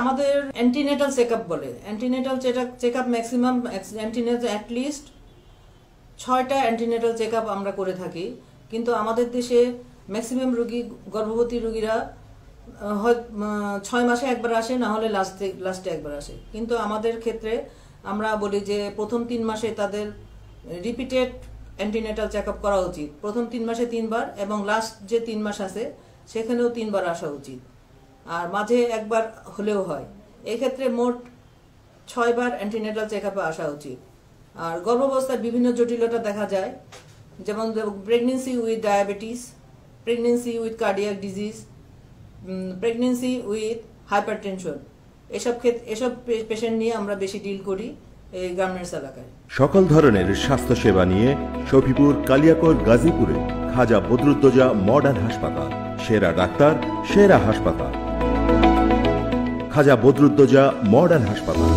আমাদের antenatal checkup বলে, antenatal checkup maximum antenatal at least 6টা অ্যান্টিনেটাল চেকআপ আমরা করে থাকি। কিন্তু আমাদের দেশে ম্যাক্সিমাম রোগী, গর্ভবতী রোগীরা হয় 6 মাসে একবার আসে, না হলে লাস্টে একবার আসে। কিন্তু আমাদের ক্ষেত্রে আমরা বলি যে প্রথম 3 মাসে তাদের রিপিটেড অ্যান্টিনেটাল চেকআপ করা উচিত। প্রথম 3 মাসে 3 বার এবং লাস্ট যে 3 মাস আছে সেখানেও 3 বার আসা উচিত, আর মাঝে একবার হলেও হয়। এক্ষেত্রে মোট 6 বার অ্যান্টিনেটাল চেকআপে আসা উচিত। আর গর্ভাবস্থায় বিভিন্ন জটিলতা দেখা যায়, যেমন pregnancy with diabetes, pregnancy with cardiac disease, pregnancy with hypertension. এসব পেশেন্ট নিয়ে আমরা বেশি ডিল করি এই গার্মেন্টস এলাকায়। সকল ধরনের স্বাস্থ্যসেবা নিয়ে শফিপুর, কালিয়াকৈর, গাজীপুরে খাজা বদরুদ্দোজা মডার্ন হাসপাতাল। সেরা ডাক্তার, সেরা হাসপাতাল, খাজা বদরুদ্দোজা মডার্ন হাসপাতাল।